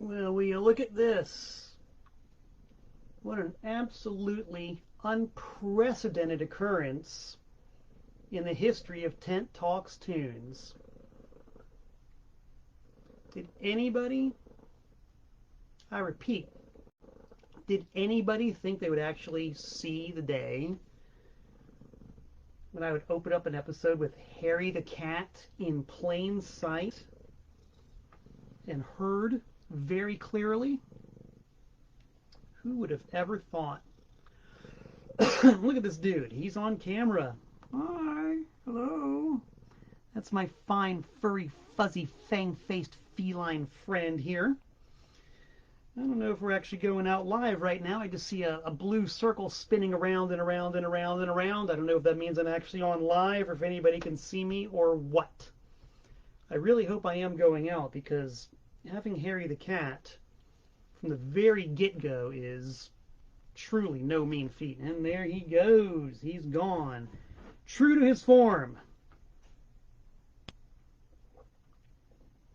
Well, will you look at this? What an absolutely unprecedented occurrence in the history of Tent Talks Tunes. Did anybody, I repeat, did anybody think they would actually see the day when I would open up an episode with Harry the Cat in plain sight and heard very clearly? Who would have ever thought? Look at this dude. He's on camera. Hi. Hello. That's my fine, furry, fuzzy, fang-faced feline friend here. I don't know if we're actually going out live right now. I just see a blue circle spinning around and around and around and around. I don't know if that means I'm actually on live or if anybody can see me or what. I really hope I am going out, because having Harry the Cat from the very get-go is truly no mean feat. And there he goes. He's gone. True to his form.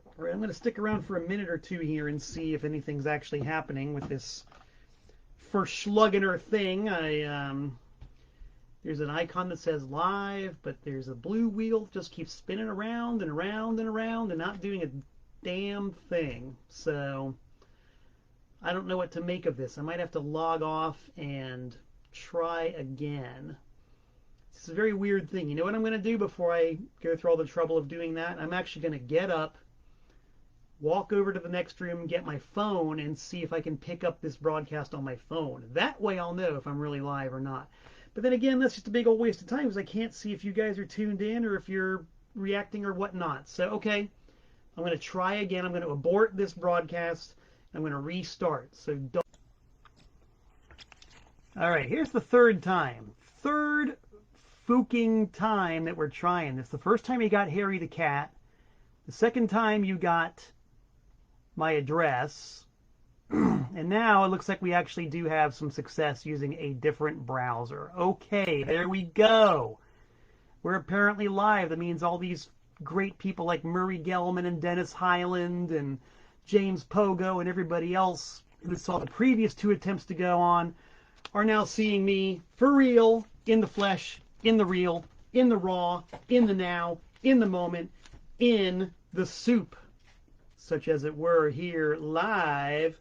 All right, I'm going to stick around for a minute or two here and see if anything's actually happening with this Verschluggener thing. There's an icon that says live, but there's a blue wheel that just keeps spinning around and around and around and not doing a damn thing. So I don't know what to make of this. I might have to log off and try again. It's a very weird thing. You know what I'm going to do before I go through all the trouble of doing that? I'm actually going to get up, walk over to the next room, get my phone, and see if I can pick up this broadcast on my phone. That way I'll know if I'm really live or not. But then again, that's just a big old waste of time, because I can't see if you guys are tuned in or if you're reacting or whatnot. So, okay, I'm going to try again. I'm going to abort this broadcast. I'm going to restart. So don't. All right, here's the third time. Third fucking time that we're trying this. The first time you got Harry the Cat. The second time you got my address. And now it looks like we actually do have some success using a different browser. Okay, there we go. We're apparently live. That means all these great people like Murray Gell-Mann and Dennis Highland and James Pogo and everybody else who saw the previous two attempts to go on are now seeing me for real, in the flesh, in the real, in the raw, in the now, in the moment, in the soup, such as it were, here live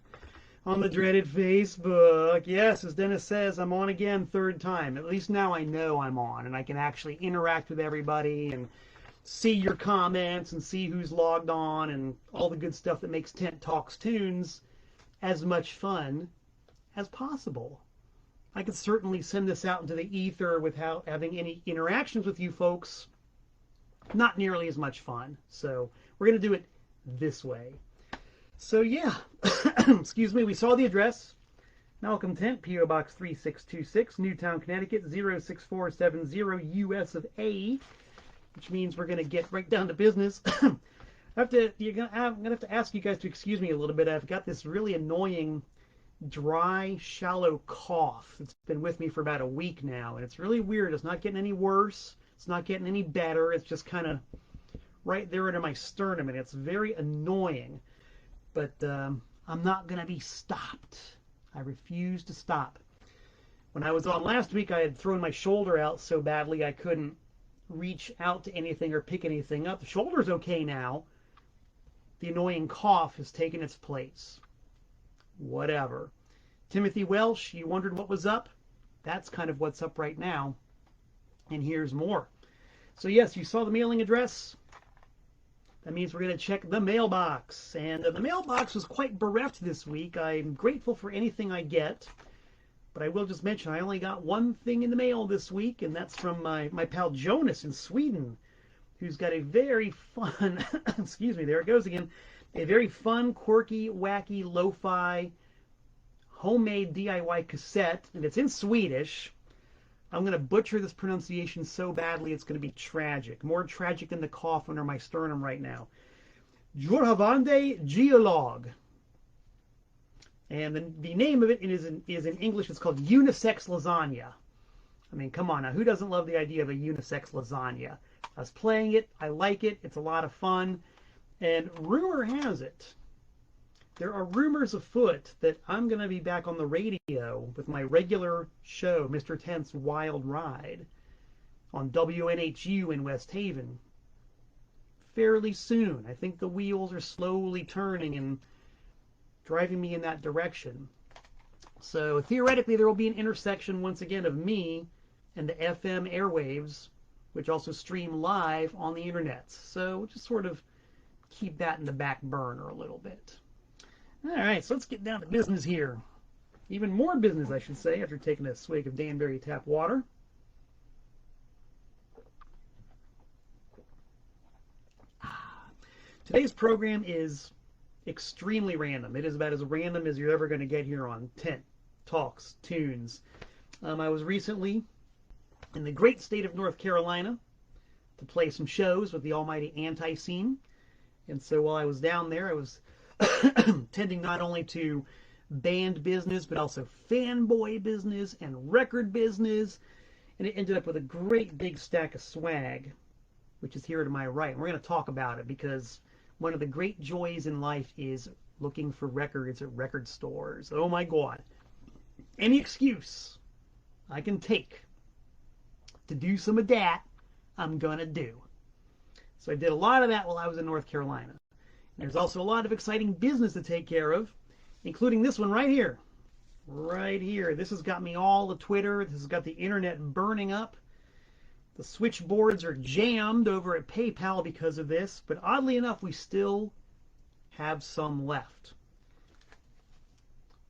on the dreaded Facebook. Yes, as Dennis says, I'm on again, third time. At least now I know I'm on, and I can actually interact with everybody and see your comments and see who's logged on and all the good stuff that makes Tent Talks Tunes as much fun as possible. I could certainly send this out into the ether without having any interactions with you folks. Not nearly as much fun. So we're going to do it this way. So yeah, excuse me, we saw the address. Malcolm Tent, P.O. Box 3626, Newtown, Connecticut, 06470, U.S. of A. Which means we're going to get right down to business. I'm going to have to ask you guys to excuse me a little bit. I've got this really annoying, dry, shallow cough. It's been with me for about a week now, and it's really weird. It's not getting any worse. It's not getting any better. It's just kind of right there under my sternum, and it's very annoying. But I'm not going to be stopped. I refuse to stop. When I was on last week, I had thrown my shoulder out so badly I couldn't reach out to anything or pick anything up. The shoulder's okay now. The annoying cough has taken its place. Whatever. Timothy Welsh, you wondered what was up? That's kind of what's up right now. And here's more. So yes, you saw the mailing address. That means we're going to check the mailbox. And the mailbox was quite bereft this week. I'm grateful for anything I get. But I will just mention, I only got one thing in the mail this week, and that's from my pal Jonas in Sweden, who's got a very fun, excuse me, there it goes again, a very fun, quirky, wacky, lo-fi, homemade DIY cassette, and it's in Swedish. I'm going to butcher this pronunciation so badly it's going to be tragic. More tragic than the cough under my sternum right now. Jorhavande Geolog. And the name of it is in English. It's called unisex lasagna. I mean, come on now. Who doesn't love the idea of a unisex lasagna? I was playing it. I like it. It's a lot of fun. And rumor has it there are rumors afoot that I'm going to be back on the radio with my regular show, Mr. Tent's Wild Ride, on WNHU in West Haven fairly soon. I think the wheels are slowly turning and driving me in that direction. So theoretically, there will be an intersection once again of me and the FM airwaves, which also stream live on the internet. So we'll just sort of keep that in the back burner a little bit. All right, so let's get down to business here. Even more business, I should say, after taking a swig of Danbury tap water. Today's program is extremely random. It is about as random as you're ever going to get here on Tent Talks Tunes. I was recently in the great state of North Carolina to play some shows with the almighty ANTiSEEN. And so while I was down there, I was tending not only to band business, but also fanboy business and record business. And it ended up with a great big stack of swag, which is here to my right. And we're going to talk about it because one of the great joys in life is looking for records at record stores. Oh my God. Any excuse I can take to do some of that, I'm going to do. So I did a lot of that while I was in North Carolina. There's also a lot of exciting business to take care of, including this one right here. Right here. This has got me all the Twitter. This has got the internet burning up. The switchboards are jammed over at PayPal because of this, but oddly enough, we still have some left.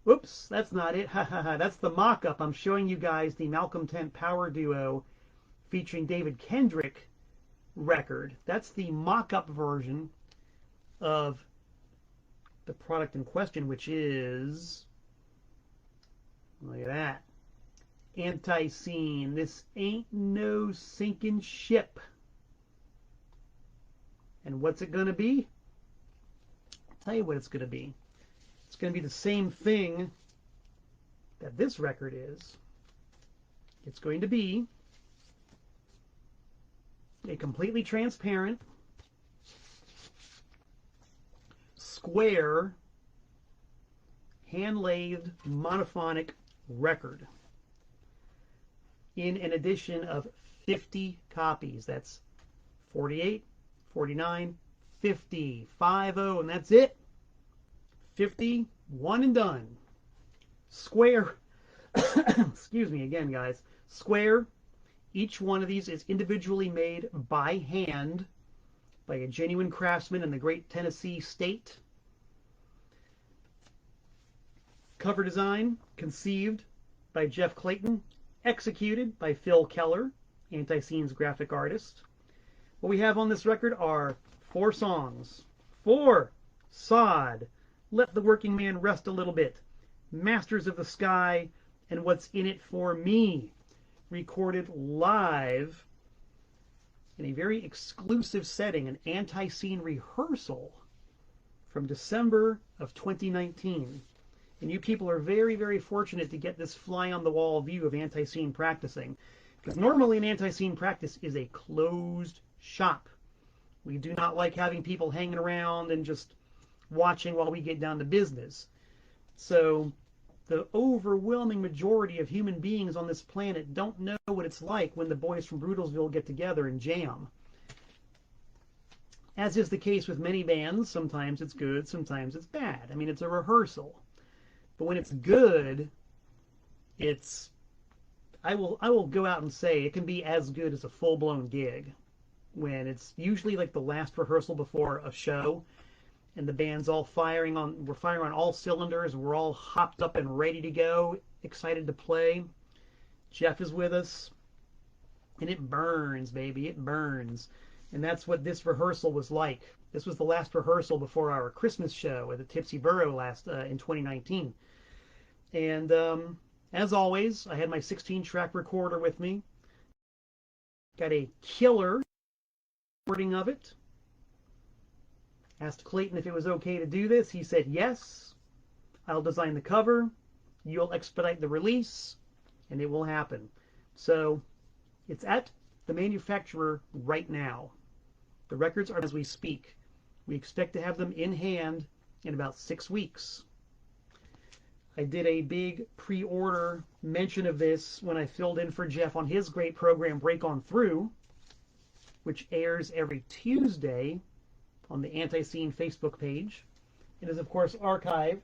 Whoops, that's not it. That's the mock-up. I'm showing you guys the Malcolm Tent Power Duo featuring David Kendrick record. That's the mock-up version of the product in question, which is, look at that, ANTiSEEN. This ain't no sinking ship. And what's it going to be? I'll tell you what it's going to be. It's going to be the same thing that this record is. It's going to be a completely transparent, square, hand-lathed, monophonic record in an edition of 50 copies. That's 48, 49, 50, 50, and that's it. 50, one and done. Square, excuse me again, guys. Square. Each one of these is individually made by hand by a genuine craftsman in the great Tennessee state. Cover design conceived by Jeff Clayton, executed by Phil Keller, ANTiSEEN's graphic artist. What we have on this record are 4 songs. 4. Sod, Let the Working Man Rest a Little Bit, Masters of the Sky, and What's in It for Me, recorded live in a very exclusive setting, an ANTiSEEN rehearsal from December of 2019. And you people are very, very fortunate to get this fly-on-the-wall view of ANTiSEEN practicing. Because normally an ANTiSEEN practice is a closed shop. We do not like having people hanging around and just watching while we get down to business. So the overwhelming majority of human beings on this planet don't know what it's like when the boys from Brutalsville get together and jam. As is the case with many bands, sometimes it's good, sometimes it's bad. I mean, it's a rehearsal. But when it's good, it's, I will go out and say it can be as good as a full-blown gig. When it's usually like the last rehearsal before a show, and the band's all we're firing on all cylinders, we're all hopped up and ready to go, excited to play. Jeff is with us, and it burns, baby, it burns. And that's what this rehearsal was like. This was the last rehearsal before our Christmas show at the Tipsy Burro in 2019. And as always, I had my 16-track recorder with me. Got a killer recording of it. Asked Clayton if it was okay to do this. He said yes. I'll design the cover. You'll expedite the release, and it will happen. So it's at the manufacturer right now. The records are as we speak. We expect to have them in hand in about 6 weeks. I did a big pre-order mention of this when I filled in for Jeff on his great program, Break On Through, which airs every Tuesday on the ANTiSEEN Facebook page. It is, of course, archived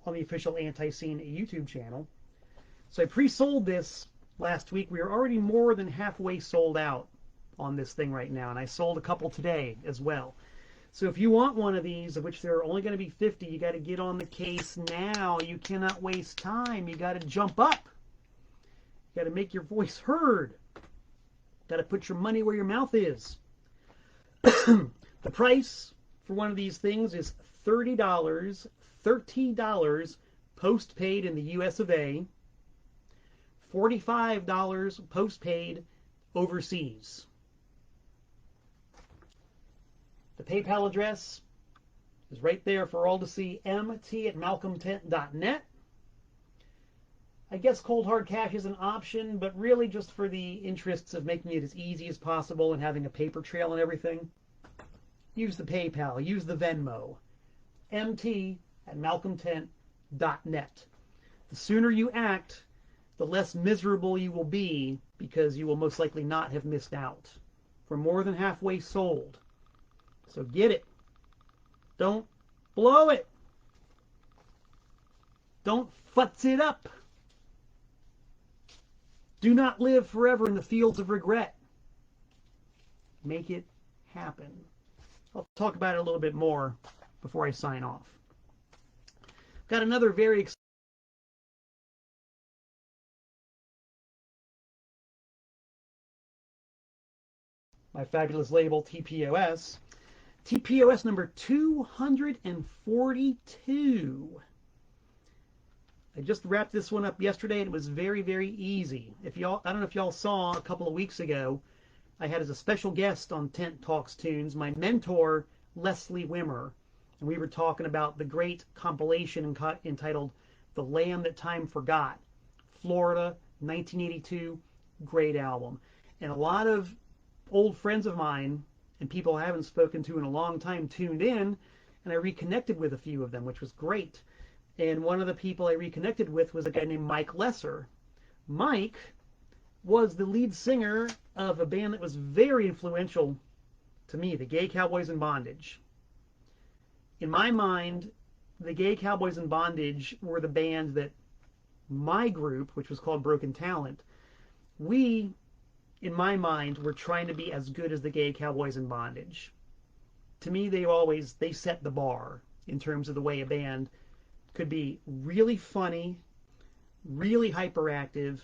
on the official ANTiSEEN YouTube channel. So I pre-sold this last week. We are already more than halfway sold out on this thing right now, and I sold a couple today as well. So if you want one of these, of which there are only going to be 50, you got to get on the case now. You cannot waste time. You got to jump up. You got to make your voice heard. Got to put your money where your mouth is. The price for one of these things is $30, $13 post-paid in the US of A, $45 post-paid overseas. The PayPal address is right there for all to see, mt@malcolmtent.net. I guess cold hard cash is an option, but really just for the interests of making it as easy as possible and having a paper trail and everything, use the PayPal, use the Venmo, mt@malcolmtent.net. The sooner you act, the less miserable you will be, because you will most likely not have missed out. We're more than halfway sold. So get it. Don't blow it. Don't futz it up. Do not live forever in the fields of regret. Make it happen. I'll talk about it a little bit more before I sign off. Got another very exciting my fabulous label, TPOS. TPOS number 242. I just wrapped this one up yesterday, and it was very, very easy. I don't know if y'all saw a couple of weeks ago, I had as a special guest on Tent Talks Tunes my mentor, Leslie Wimmer, and we were talking about the great compilation entitled The Land That Time Forgot, Florida, 1982, great album. And a lot of old friends of mine and people I haven't spoken to in a long time tuned in, and I reconnected with a few of them, which was great. And one of the people I reconnected with was a guy named Mike Lesser. Mike was the lead singer of a band that was very influential to me, the Gay Cowboys and Bondage. In my mind, the Gay Cowboys and Bondage were the band that my group, which was called Broken Talent, we, in my mind, were trying to be as good as the Gay Cowboys and Bondage. To me, they set the bar in terms of the way a band could be really funny, really hyperactive,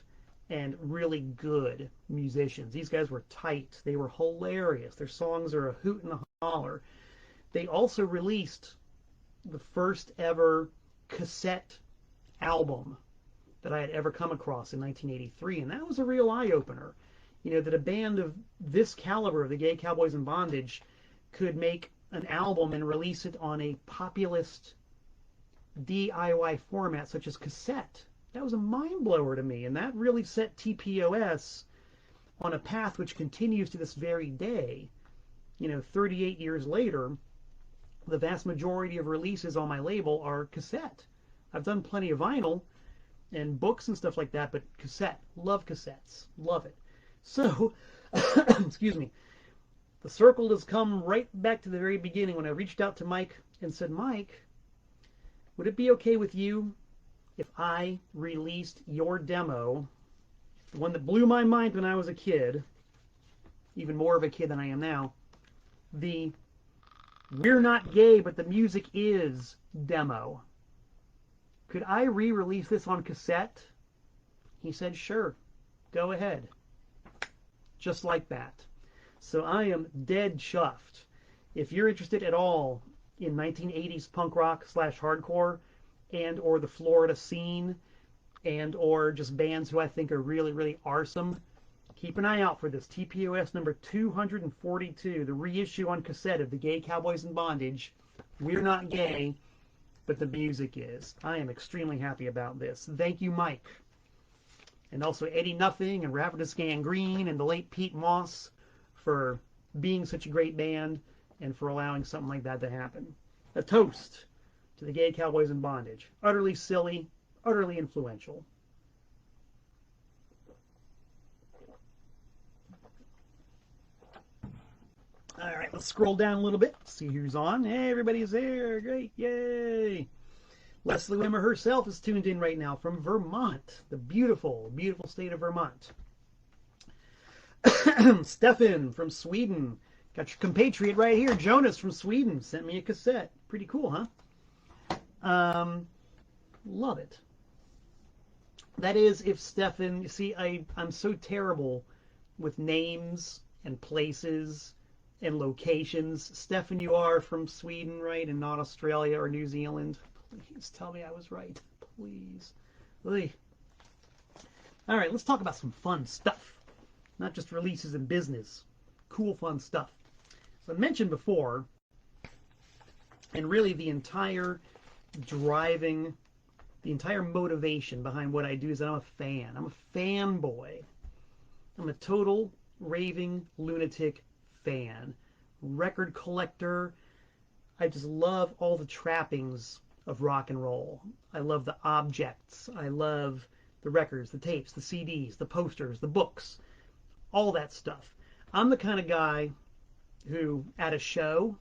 and really good musicians. These guys were tight. They were hilarious. Their songs are a hoot and a holler. They also released the first ever cassette album that I had ever come across in 1983, and that was a real eye-opener. You know, that a band of this caliber, the Gay Cowboys and Bondage, could make an album and release it on a populist DIY format such as cassette. That was a mind blower to me, and that really set TPOS on a path which continues to this very day. You know, 38 years later, the vast majority of releases on my label are cassette. I've done plenty of vinyl and books and stuff like that, but cassette, love cassettes, love it. So, excuse me, the circle has come right back to the very beginning when I reached out to Mike and said, Mike, would it be okay with you if I released your demo, the one that blew my mind when I was a kid, even more of a kid than I am now, the We're Not Gay, but the Music Is demo? Could I re-release this on cassette? He said, sure, go ahead. Just like that. So I am dead chuffed. If you're interested at all in 1980s punk rock / hardcore and or the Florida scene and or just bands who I think are really, really awesome, keep an eye out for this TPOS number 242, the reissue on cassette of the Gay Cowboys and Bondage. We're Not Gay, but the Music Is. I am extremely happy about this. Thank you, Mike. And also Eddie Nothing and Rapidus Gangrene and the late Pete Moss for being such a great band and for allowing something like that to happen. A toast to the Gay Cowboys and Bondage. Utterly silly, utterly influential. All right, let's scroll down a little bit, see who's on. Hey, everybody's there. Great, yay. Leslie Wimmer herself is tuned in right now from Vermont, the beautiful, beautiful state of Vermont. Stefan from Sweden. Got your compatriot right here. Jonas from Sweden sent me a cassette. Pretty cool, huh? Love it. That is, if Stefan, you see, I'm so terrible with names and places and locations. Stefan, you are from Sweden, right? And not Australia or New Zealand. Please tell me I was right. Please. All right, let's talk about some fun stuff. Not just releases and business. Cool, fun stuff. So I mentioned before, and really the entire motivation behind what I do is that I'm a fan. I'm a fanboy. I'm a total raving lunatic fan. Record collector. I just love all the trappings of rock and roll. I love the objects. I love the records, the tapes, the CDs, the posters, the books, all that stuff. I'm the kind of guy who, at a show,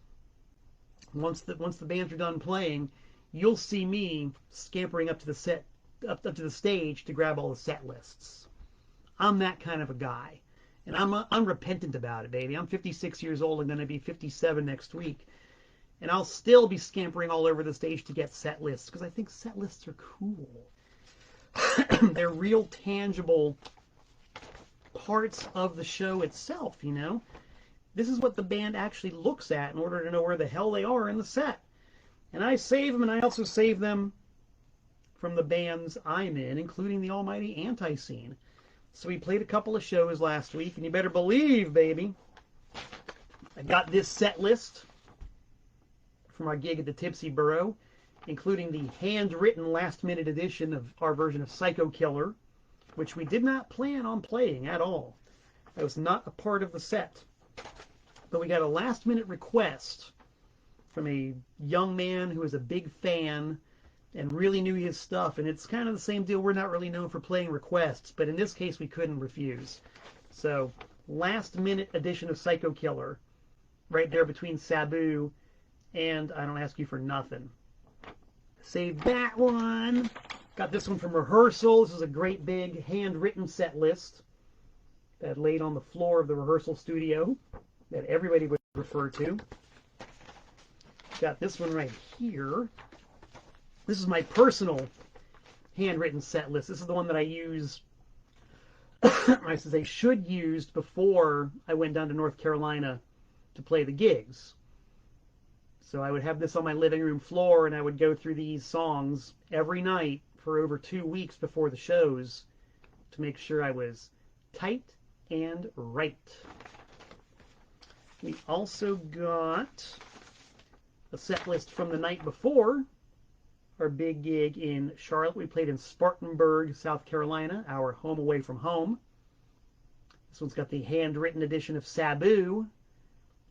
once the bands are done playing, you'll see me scampering up to the stage to grab all the set lists. I'm that kind of a guy, and I'm unrepentant about it, baby. I'm 56 years old. I'm going to be 57 next week, and I'll still be scampering all over the stage to get set lists because I think set lists are cool. They're real tangible parts of the show itself, you know. This is what the band actually looks at in order to know where the hell they are in the set. And I save them, and I also save them from the bands I'm in, including the almighty ANTiSEEN. So we played a couple of shows last week, and you better believe, baby, I got this set list from our gig at the Tipsy Burro, including the handwritten last-minute edition of our version of Psycho Killer, which we did not plan on playing at all. That was not a part of the set. But we got a last-minute request from a young man who was a big fan and really knew his stuff. And it's kind of the same deal. We're not really known for playing requests, but in this case, we couldn't refuse. So, last-minute edition of Psycho Killer, right there between Sabu and I Don't Ask You for Nothing. Save that one. Got this one from Rehearsal. This is a great big handwritten set list that laid on the floor of the rehearsal studio that everybody would refer to. Got this one right here. This is my personal handwritten set list. This is the one that I use, I should use before I went down to North Carolina to play the gigs. So I would have this on my living room floor, and I would go through these songs every night for over 2 weeks before the shows to make sure I was tight and right. We also got a set list from the night before our big gig in Charlotte. We played in Spartanburg, South Carolina, our home away from home. This one's got the handwritten edition of Sabu,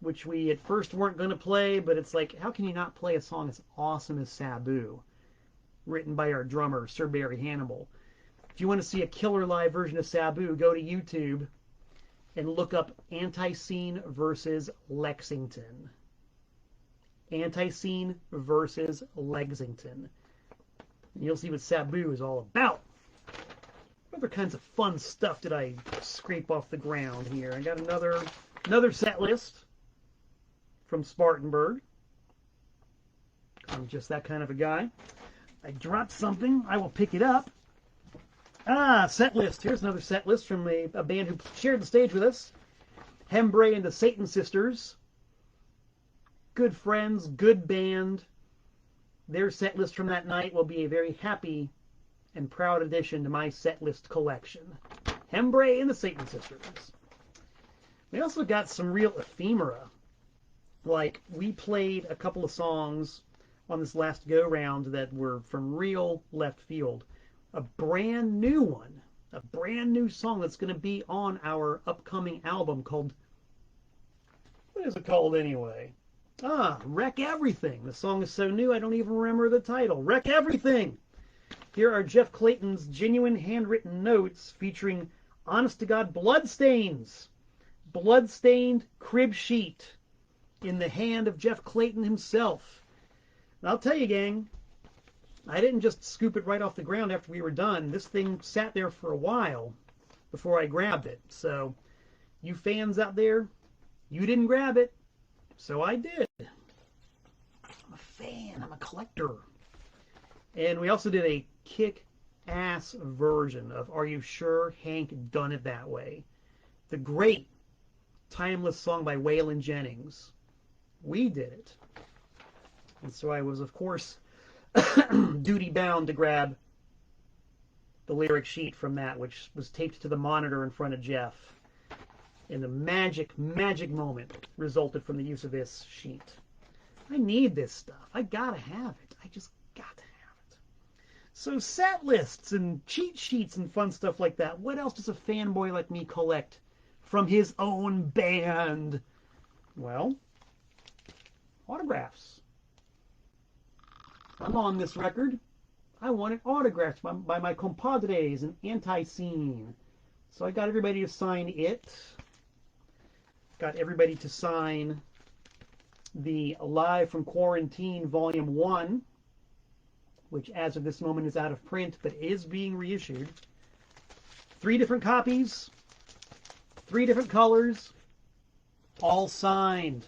which we at first weren't going to play, but it's like, how can you not play a song as awesome as Sabu, written by our drummer, Sir Barry Hannibal? If you want to see a killer live version of Sabu, go to YouTube and look up ANTiSEEN versus Lexington. ANTiSEEN versus Lexington. And you'll see what Sabu is all about. What other kinds of fun stuff did I scrape off the ground here? I got another set list from Spartanburg. I'm just that kind of a guy. I dropped something, I will pick it up. Set list. Here's another set list from a band who shared the stage with us. Hembre and the Satan Sisters. Good friends, good band. Their set list from that night will be a very happy and proud addition to my set list collection. Hembre and the Satan Sisters. We also got some real ephemera. Like, we played a couple of songs on this last go-round that were from real left field. A brand new one. A brand new song that's going to be on our upcoming album called... What is it called anyway? Wreck Everything. The song is so new I don't even remember the title. Wreck Everything. Here are Jeff Clayton's genuine handwritten notes featuring honest-to-God bloodstains. Blood-stained crib sheet in the hand of Jeff Clayton himself. And I'll tell you, gang, I didn't just scoop it right off the ground after we were done. This thing sat there for a while before I grabbed it. So, you fans out there, you didn't grab it. So I did. I'm a fan. I'm a collector. And we also did a kick-ass version of Are You Sure Hank Done It That Way? The great timeless song by Waylon Jennings. We did it. And so I was, of course, duty-bound to grab the lyric sheet from that, which was taped to the monitor in front of Jeff. And the magic moment resulted from the use of this sheet. I need this stuff. I gotta have it. I just got to have it. So set lists and cheat sheets and fun stuff like that. What else does a fanboy like me collect from his own band? Well, autographs. I'm on this record. I want it autographed by my compadres in ANTiSEEN. So I got everybody to sign it. Got everybody to sign the Live from Quarantine Volume 1, which as of this moment is out of print, but is being reissued. 3 different copies, 3 different colors, all signed.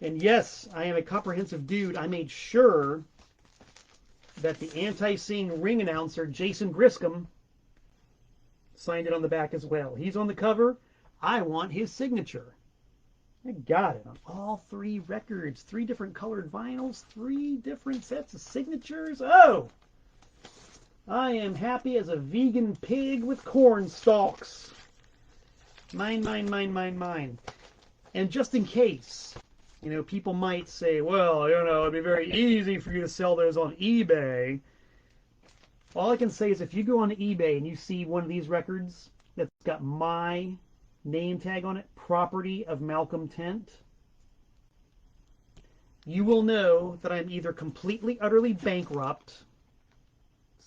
And yes, I am a comprehensive dude. I made sure that the ANTiSEEN ring announcer, Jason Griscom, signed it on the back as well. He's on the cover. I want his signature. I got it on all 3 records, 3 different colored vinyls, 3 different sets of signatures. Oh, I am happy as a vegan pig with corn stalks. Mine, mine, mine, mine, mine. And just in case, you know, people might say, well, you know, it'd be very easy for you to sell those on eBay. All I can say is if you go on eBay and you see one of these records that's got my name tag on it, property of Malcolm Tent, you will know that I'm either completely, utterly bankrupt.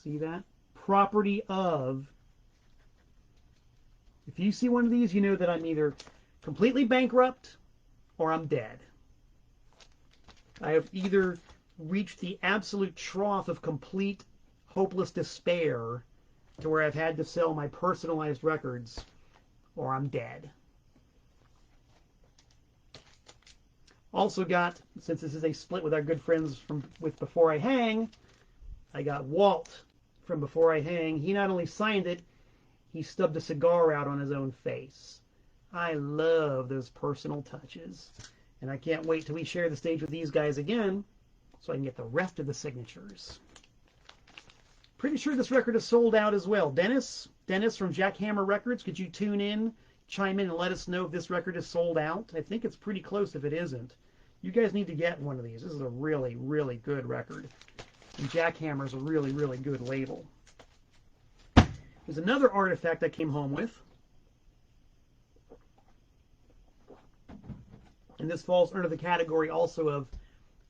See that? Property of. If you see one of these, you know that I'm either completely bankrupt or I'm dead. I have either reached the absolute trough of complete, hopeless despair to where I've had to sell my personalized records, or I'm dead. Also got, since this is a split with our good friends with Before I Hang, I got Walt from Before I Hang. He not only signed it, he stubbed a cigar out on his own face. I love those personal touches. And I can't wait till we share the stage with these guys again so I can get the rest of the signatures. Pretty sure this record is sold out as well. Dennis from Jackhammer Records, could you tune in, chime in, and let us know if this record is sold out? I think it's pretty close if it isn't. You guys need to get one of these. This is a really, really good record. And Jackhammer is a really, really good label. There's another artifact I came home with. And this falls under the category also of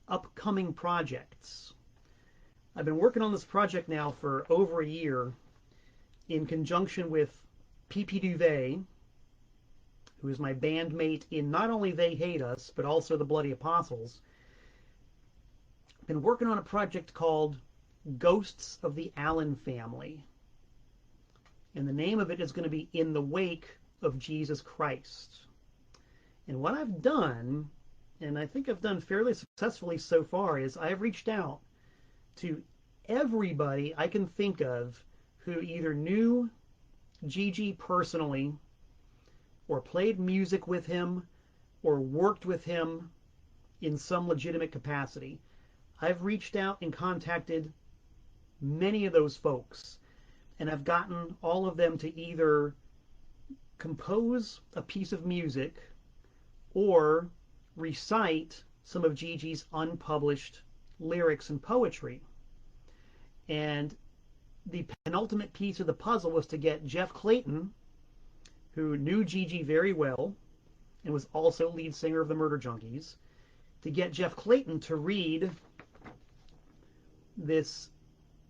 upcoming projects. I've been working on this project now for over a year in conjunction with P.P. Duvet, who is my bandmate in not only They Hate Us, but also the Bloody Apostles. I've been working on a project called Ghosts of the Allen Family. And the name of it is going to be In the Wake of Jesus Christ. And what I've done, and I think I've done fairly successfully so far, is I've reached out to everybody I can think of who either knew Gigi personally, or played music with him, or worked with him in some legitimate capacity. I've reached out and contacted many of those folks, and I've gotten all of them to either compose a piece of music or recite some of Gigi's unpublished lyrics and poetry. And the penultimate piece of the puzzle was to get Jeff Clayton, who knew Gigi very well and was also lead singer of the Murder Junkies, to get Jeff Clayton to read this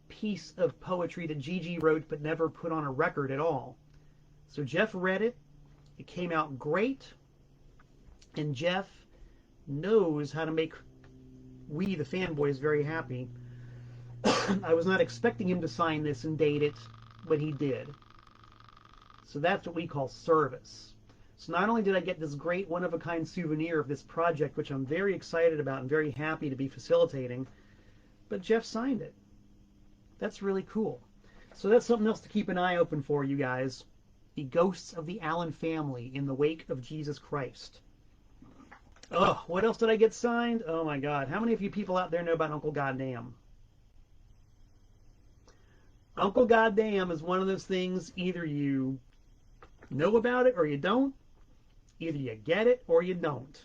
piece of poetry that Gigi wrote but never put on a record at all. So Jeff read it. It came out great. And Jeff knows how to make we, the fanboys, very happy. I was not expecting him to sign this and date it, but he did. So that's what we call service. So not only did I get this great one-of-a-kind souvenir of this project, which I'm very excited about and very happy to be facilitating, but Jeff signed it. That's really cool. So that's something else to keep an eye open for, you guys. The Ghosts of the Allen Family in the Wake of Jesus Christ. Oh, what else did I get signed? Oh my God. How many of you people out there know about Uncle Goddamn? Uncle Goddamn is one of those things, either you know about it or you don't. Either you get it or you don't.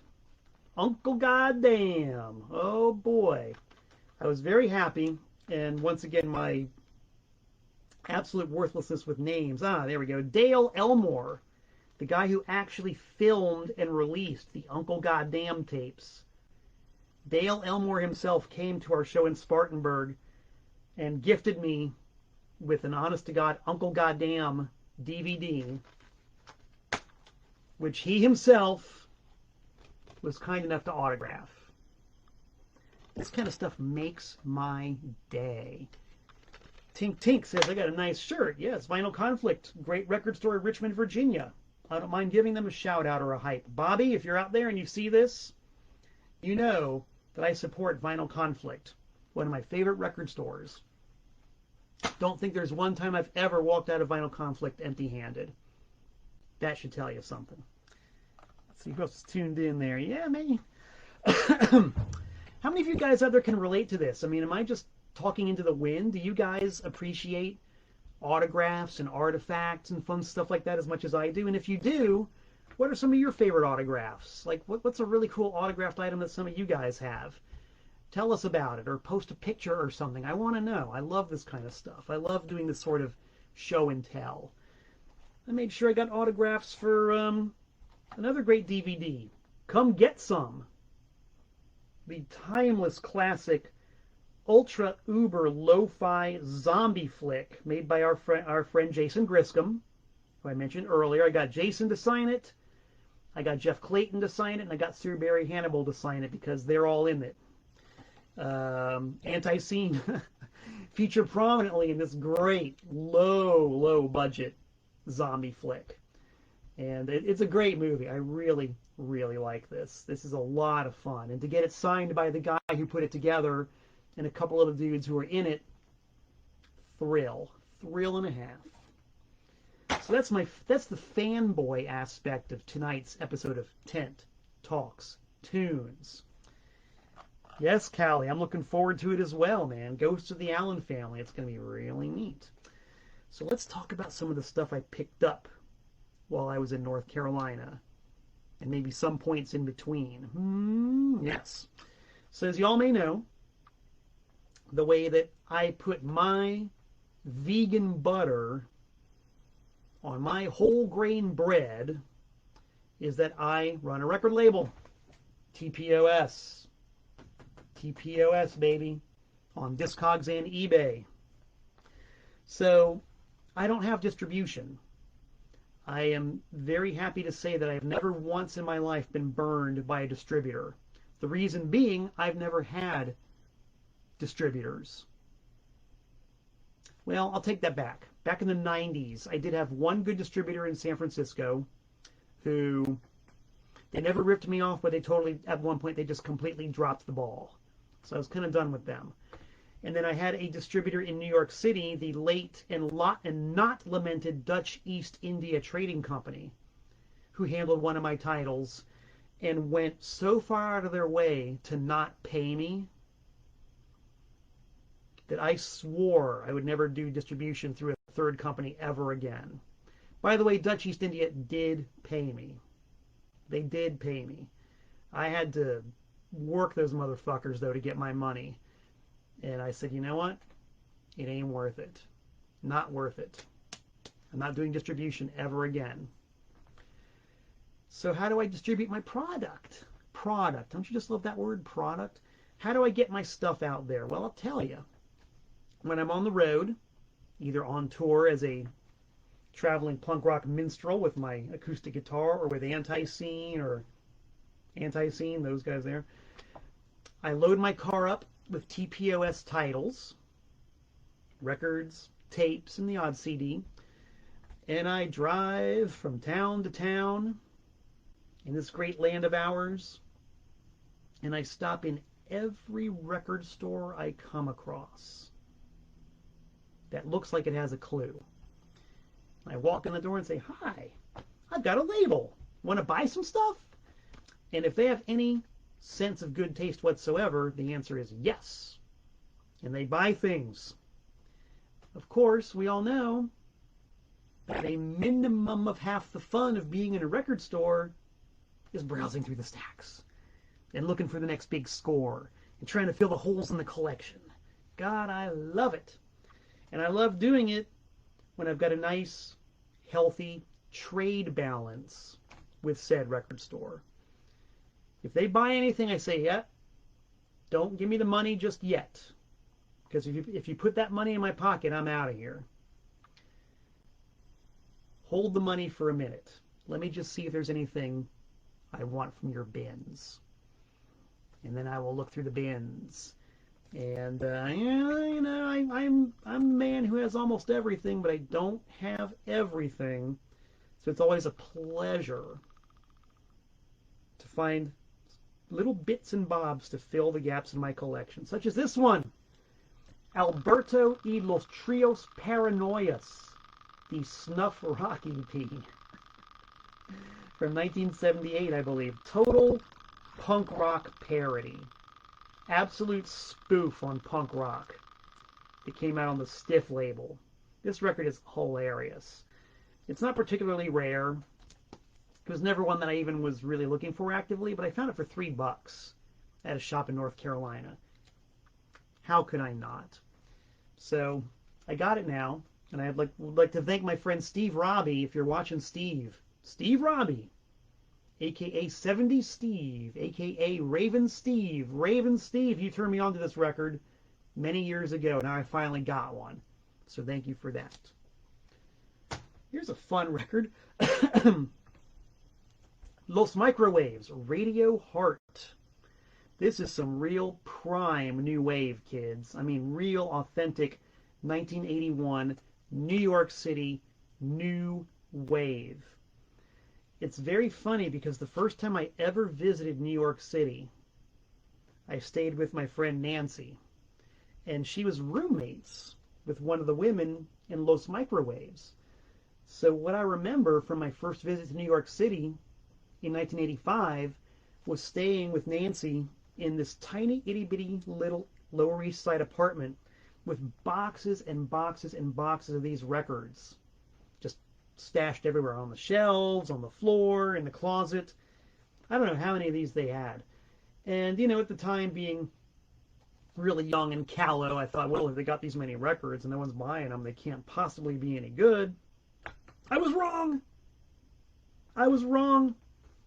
Uncle Goddamn. Oh boy. I was very happy. And once again, my absolute worthlessness with names. There we go. Dale Elmore, the guy who actually filmed and released the Uncle Goddamn tapes. Dale Elmore himself came to our show in Spartanburg and gifted me with an honest-to-God Uncle Goddamn DVD, which he himself was kind enough to autograph. This kind of stuff makes my day. Tink Tink says, I got a nice shirt. Yes, Vinyl Conflict. Great record store in Richmond, Virginia. I don't mind giving them a shout out or a hype. Bobby, if you're out there and you see this, you know that I support Vinyl Conflict, one of my favorite record stores. Don't think there's one time I've ever walked out of Vinyl Conflict empty-handed. That should tell you something. Let's see who else is tuned in there. Yeah, me. How many of you guys out there can relate to this? I mean, am I just talking into the wind? Do you guys appreciate autographs and artifacts and fun stuff like that as much as I do? And if you do, what are some of your favorite autographs? Like, what's a really cool autographed item that some of you guys have? Tell us about it, or post a picture or something. I want to know. I love this kind of stuff. I love doing this sort of show and tell. I made sure I got autographs for another great DVD, Come Get Some. The timeless classic ultra uber lo-fi zombie flick made by our friend Jason Griscom, who I mentioned earlier. I got Jason to sign it, I got Jeff Clayton to sign it, and I got Sir Barry Hannibal to sign it because they're all in it. ANTiSEEN feature prominently in this great low budget zombie flick, and it's a great movie. I really like this. This is a lot of fun, and to get it signed by the guy who put it together and a couple of the dudes who are in it, thrill and a half. So that's the fanboy aspect of tonight's episode of Tent Talks Tunes. Yes, Callie, I'm looking forward to it as well, man. Ghosts of the Allen Family. It's going to be really neat. So let's talk about some of the stuff I picked up while I was in North Carolina, and maybe some points in between. Yes. So as y'all may know, the way that I put my vegan butter on my whole grain bread is that I run a record label, TPOS. TPOS, baby, on Discogs and eBay. So I don't have distribution. I am very happy to say that I have never once in my life been burned by a distributor. The reason being, I've never had distributors. Well, I'll take that back. Back in the 90s, I did have one good distributor in San Francisco who, they never ripped me off, but they totally, at one point, they just completely dropped the ball. So I was kind of done with them. And then I had a distributor in New York City, the late and not lamented Dutch East India Trading Company, who handled one of my titles and went so far out of their way to not pay me that I swore I would never do distribution through a third company ever again. By the way, Dutch East India did pay me. They did pay me. I had to work those motherfuckers, though, to get my money. And I said, you know what? It ain't worth it. Not worth it. I'm not doing distribution ever again. So how do I distribute my product? product. Don't you just love that word, product? How do I get my stuff out there? Well, I'll tell you. When I'm on the road, either on tour as a traveling punk rock minstrel with my acoustic guitar, or with ANTiSEEN or ANTiSEEN, those guys there, I load my car up with TPOS titles, records, tapes, and the odd CD, and I drive from town to town in this great land of ours, and I stop in every record store I come across that looks like it has a clue. I walk in the door and say, "Hi, I've got a label. Want to buy some stuff?" And if they have any sense of good taste whatsoever, the answer is yes. And they buy things. Of course, we all know that a minimum of half the fun of being in a record store is browsing through the stacks and looking for the next big score and trying to fill the holes in the collection. God, I love it. And I love doing it when I've got a nice, healthy trade balance with said record store. If they buy anything, I say, "Yeah, don't give me the money just yet. Because if you put that money in my pocket, I'm out of here. Hold the money for a minute. Let me just see if there's anything I want from your bins." And then I will look through the bins. And, I'm a man who has almost everything, but I don't have everything. So it's always a pleasure to find little bits and bobs to fill the gaps in my collection, such as this one. Alberto y los Trios Paranoias, the Snuff Rock EP. From 1978, I believe. Total punk rock parody. Absolute spoof on punk rock. It came out on the Stiff label. This record is hilarious. It's not particularly rare. It was never one that I even was really looking for actively, but I found it for $3 at a shop in North Carolina. How could I not? So I got it now, and I'd would like to thank my friend Steve Robbie. If you're watching, Steve Robbie, a.k.a. 70 Steve, a.k.a. Raven Steve. Raven Steve, you turned me on to this record many years ago. Now I finally got one. So thank you for that. Here's a fun record. Los Microwaves, Radio Heart. This is some real prime new wave, kids. I mean, real authentic 1981 New York City new wave. It's very funny because the first time I ever visited New York City, I stayed with my friend Nancy, and she was roommates with one of the women in Los Microwaves. So what I remember from my first visit to New York City in 1985 was staying with Nancy in this tiny itty-bitty little Lower East Side apartment with boxes and boxes and boxes of these records just stashed everywhere, on the shelves, on the floor, in the closet. I don't know how many of these they had. And, at the time, being really young and callow, I thought, well, if they got these many records and no one's buying them, they can't possibly be any good. I was wrong.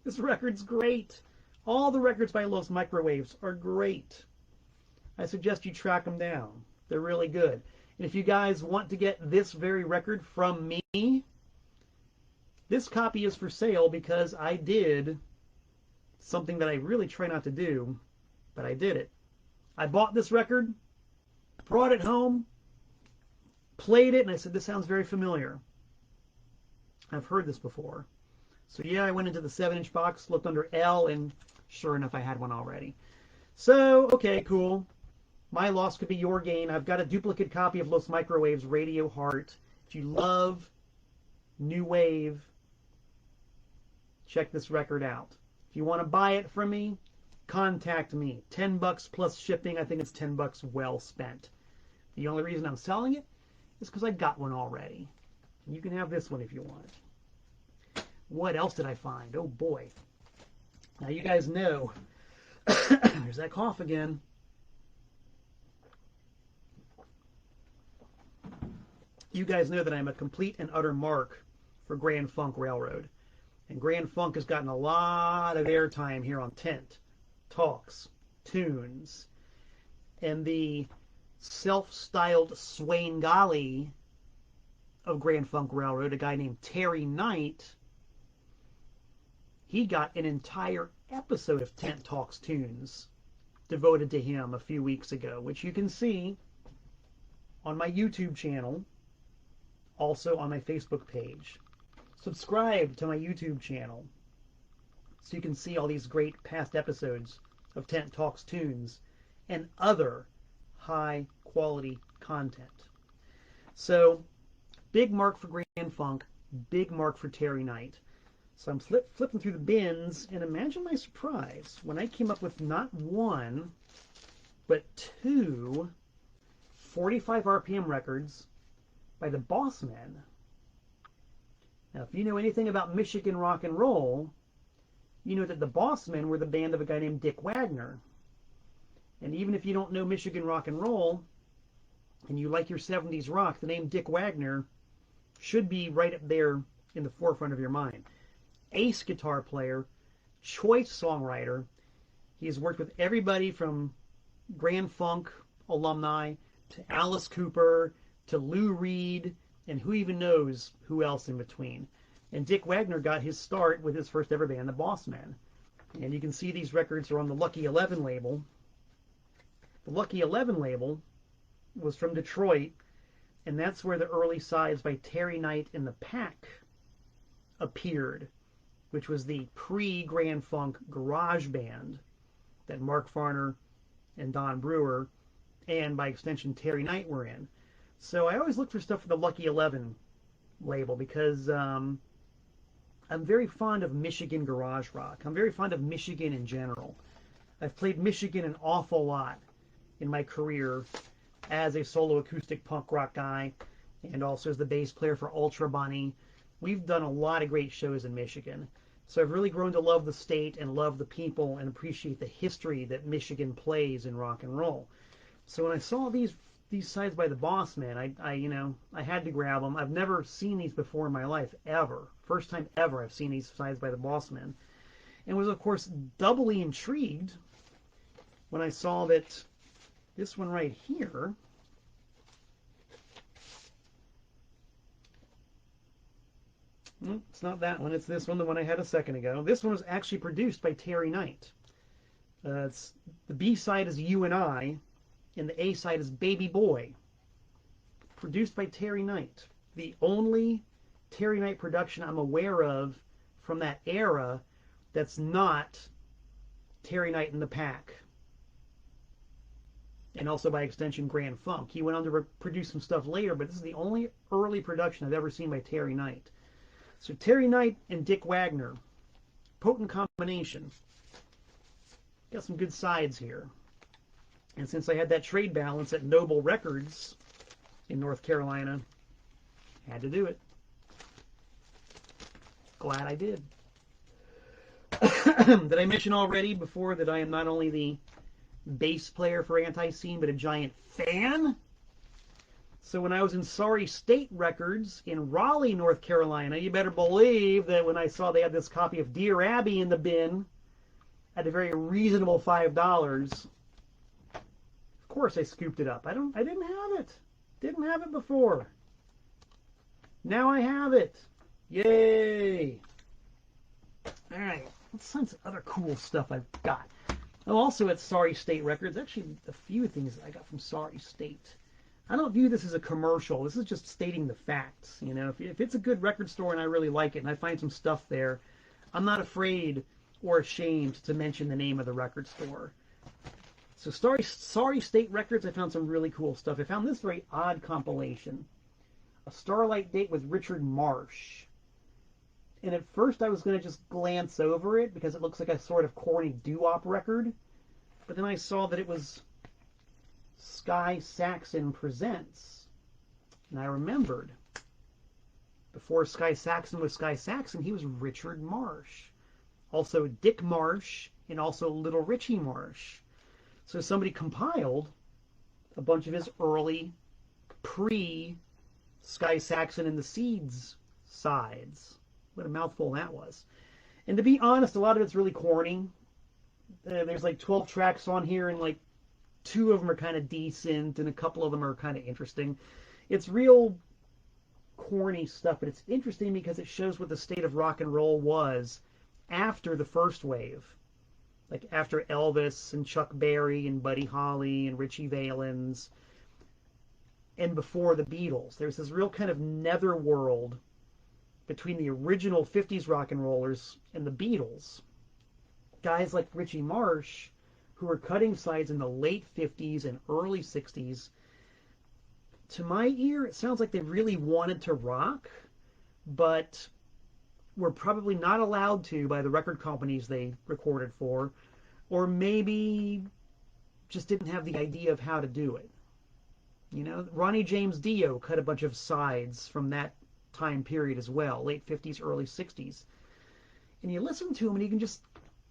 This record's great. All the records by Los Microwaves are great. I suggest you track them down. They're really good. And if you guys want to get this very record from me, this copy is for sale because I did something that I really try not to do, but I did it. I bought this record, brought it home, played it, and I said, this sounds very familiar. I've heard this before. So yeah, I went into the 7-inch box, looked under L, and sure enough, I had one already. So, okay, cool. My loss could be your gain. I've got a duplicate copy of Los Microwaves Radio Heart. If you love new wave, check this record out. If you want to buy it from me, contact me. $10 plus shipping. I think it's $10 well spent. The only reason I'm selling it is because I got one already. You can have this one if you want it. What else did I find? Oh boy. Now you guys know. There's that cough again. You guys know that I'm a complete and utter mark for Grand Funk Railroad. And Grand Funk has gotten a lot of airtime here on Tent. Talks tunes. And the self-styled Swain-Gali of Grand Funk Railroad, a guy named Terry Knight, he got an entire episode of Tent Talks Tunes devoted to him a few weeks ago, which you can see on my YouTube channel, also on my Facebook page. Subscribe to my YouTube channel so you can see all these great past episodes of Tent Talks Tunes and other high quality content. So, big mark for Grand Funk, big mark for Terry Knight. So I'm flipping through the bins, and imagine my surprise when I came up with not one, but two 45 RPM records by the Bossmen. Now, if you know anything about Michigan rock and roll, you know that the Bossmen were the band of a guy named Dick Wagner. And even if you don't know Michigan rock and roll, and you like your 70s rock, the name Dick Wagner should be right up there in the forefront of your mind. Ace guitar player, choice songwriter. He has worked with everybody from Grand Funk alumni to Alice Cooper to Lou Reed, and who even knows who else in between. And Dick Wagner got his start with his first ever band, the Bossmen. And you can see these records are on the Lucky 11 label. The Lucky 11 label was from Detroit, and that's where the early sides by Terry Knight and the Pack appeared, which was the pre-Grand Funk garage band that Mark Farner and Don Brewer, and by extension Terry Knight, were in. So I always look for stuff for the Lucky 11 label because I'm very fond of Michigan garage rock. I'm very fond of Michigan in general. I've played Michigan an awful lot in my career as a solo acoustic punk rock guy and also as the bass player for Ultra Bunny. We've done a lot of great shows in Michigan. So I've really grown to love the state and love the people and appreciate the history that Michigan plays in rock and roll. So when I saw these sides by the Bossmen, I had to grab them. I've never seen these before in my life, ever. First time ever I've seen these sides by the Bossmen. And was, of course, doubly intrigued when I saw that this one right here it's not that one, it's this one, the one I had a second ago. This one was actually produced by Terry Knight. The B side is You and I, and the A side is Baby Boy. Produced by Terry Knight. The only Terry Knight production I'm aware of from that era that's not Terry Knight and the Pack. And also by extension Grand Funk. He went on to produce some stuff later, but this is the only early production I've ever seen by Terry Knight. So Terry Knight and Dick Wagner, potent combination. Got some good sides here. And since I had that trade balance at Noble Records in North Carolina, I had to do it. Glad I did. Did I mention already before that I am not only the bass player for ANTiSEEN, but a giant fan? So when I was in Sorry State Records in Raleigh, North Carolina, you better believe that when I saw they had this copy of Dear Abby in the bin at a very reasonable $5, of course I scooped it up. I didn't have it. Didn't have it before. Now I have it. Yay! All right, let's find some other cool stuff I've got. I'm also at Sorry State Records. Actually, a few things that I got from Sorry State. I don't view this as a commercial. This is just stating the facts. You know, if it's a good record store and I really like it and I find some stuff there, I'm not afraid or ashamed to mention the name of the record store. So Sorry State Records, I found some really cool stuff. I found this very odd compilation. A Starlight Date with Richard Marsh. And at first I was going to just glance over it because it looks like a sort of corny doo-wop record. But then I saw that it was Sky Saxon Presents. And I remembered, before Sky Saxon was Sky Saxon, he was Richard Marsh. Also Dick Marsh, and also Little Richie Marsh. So somebody compiled a bunch of his early, pre-Sky Saxon and the Seeds sides. What a mouthful that was. And to be honest, a lot of it's really corny. There's like 12 tracks on here, and like 2 of them are kind of decent, and a couple of them are kind of interesting. It's real corny stuff, but it's interesting because it shows what the state of rock and roll was after the first wave. Like after Elvis and Chuck Berry and Buddy Holly and Richie Valens, and before the Beatles. There's this real kind of netherworld between the original 50s rock and rollers and the Beatles. Guys like Richie Marsh, who were cutting sides in the late 50s and early 60s, to my ear, it sounds like they really wanted to rock, but were probably not allowed to by the record companies they recorded for, or maybe just didn't have the idea of how to do it. You know, Ronnie James Dio cut a bunch of sides from that time period as well, late 50s, early 60s. And you listen to him and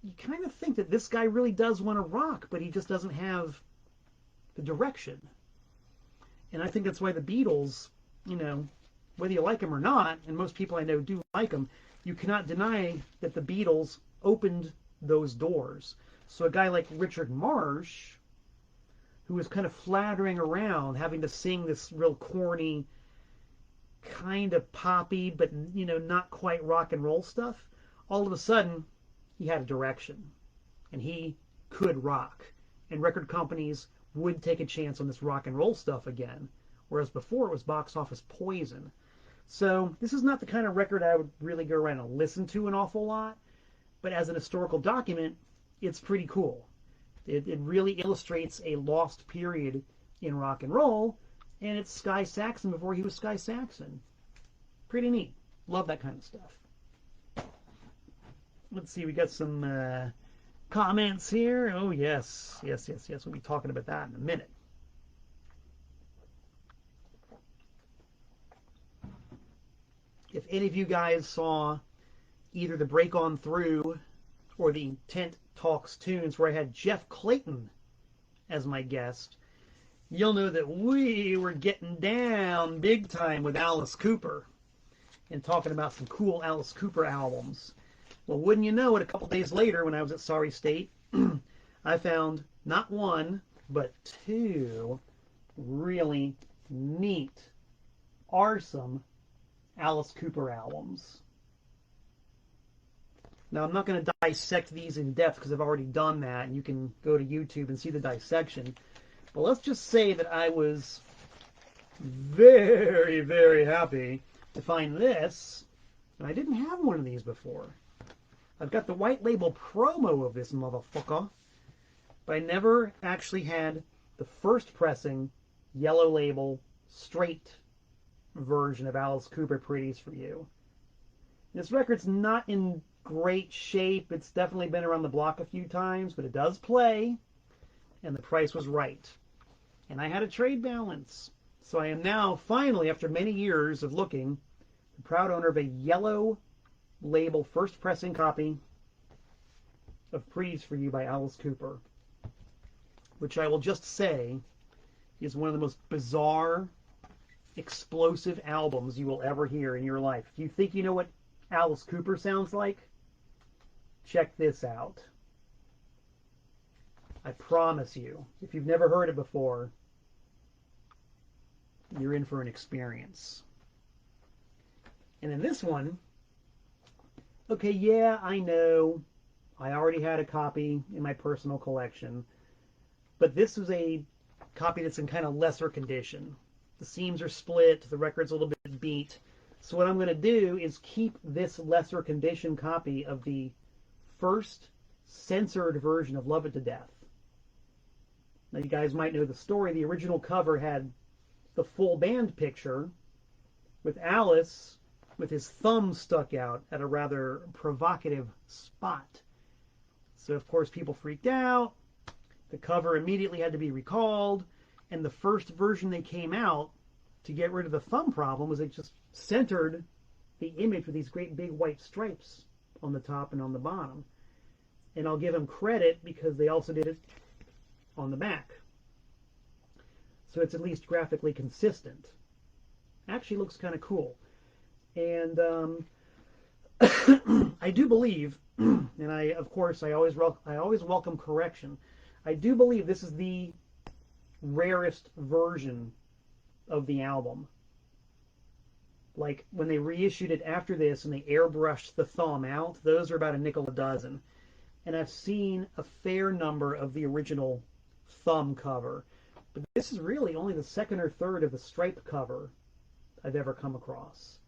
you kind of think that this guy really does want to rock, but he just doesn't have the direction. And I think that's why the Beatles, you know, whether you like them or not, and most people I know do like them, you cannot deny that the Beatles opened those doors. So a guy like Richard Marsh, who was kind of flattering around, having to sing this real corny, kind of poppy, but, you know, not quite rock and roll stuff, all of a sudden, he had a direction. And he could rock. And record companies would take a chance on this rock and roll stuff again. Whereas before, it was box office poison. So this is not the kind of record I would really go around and listen to an awful lot. But as an historical document, it's pretty cool. It really illustrates a lost period in rock and roll, and it's Sky Saxon before he was Sky Saxon. Pretty neat. Love that kind of stuff. Let's see, we got some comments here. Oh, yes. Yes. We'll be talking about that in a minute. If any of you guys saw either the Break On Through or the Tent Talks Tunes where I had Jeff Clayton as my guest, you'll know that we were getting down big time with Alice Cooper and talking about some cool Alice Cooper albums. Well, wouldn't you know it, a couple days later when I was at Sorry State, I found not one, but 2 really neat, awesome Alice Cooper albums. Now, I'm not going to dissect these in depth because I've already done that, and you can go to YouTube and see the dissection. But let's just say that I was very, very happy to find this, and I didn't have one of these before. I've got the white label promo of this motherfucker, but I never actually had the first pressing, yellow label, straight version of Alice Cooper Pretties for You. This record's not in great shape. It's definitely been around the block a few times, but it does play, and the price was right. And I had a trade balance. So I am now, finally, after many years of looking, the proud owner of a yellow label first pressing copy of Pretties for You by Alice Cooper, which I will just say is one of the most bizarre, explosive albums you will ever hear in your life. If you think you know what Alice Cooper sounds like, check this out. I promise you, if you've never heard it before, you're in for an experience. And in this one, okay, yeah, I know, I already had a copy in my personal collection, but this was a copy that's in kind of lesser condition. The seams are split, the record's a little bit beat. So what I'm going to do is keep this lesser condition copy of the first censored version of Love It to Death. Now you guys might know the story. The original cover had the full band picture with Alice with his thumb stuck out at a rather provocative spot. So of course people freaked out. The cover immediately had to be recalled, and the first version they came out to get rid of the thumb problem was they just centered the image with these great big white stripes on the top and on the bottom. And I'll give them credit because they also did it on the back. So it's at least graphically consistent. Actually looks kind of cool. And I do believe, and of course I always welcome correction. I do believe this is the rarest version of the album. Like when they reissued it after this and they airbrushed the thumb out, those are about a nickel a dozen. And I've seen a fair number of the original thumb cover. But this is really only the second or third of the stripe cover I've ever come across.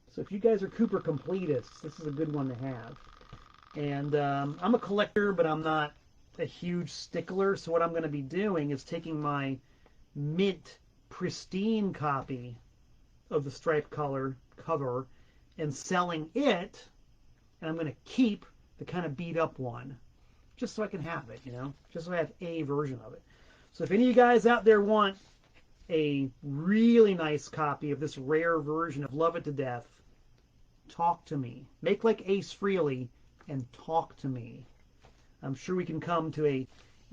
So if you guys are Cooper completists, this is a good one to have. And I'm a collector, but I'm not a huge stickler. So what I'm going to be doing is taking my mint pristine copy of the stripe color cover and selling it, and I'm going to keep the kind of beat up one just so I can have it, you know, just so I have a version of it. So if any of you guys out there want a really nice copy of this rare version of Love It to Death, talk to me. Make like Ace Frehley and talk to me. I'm sure we can come to a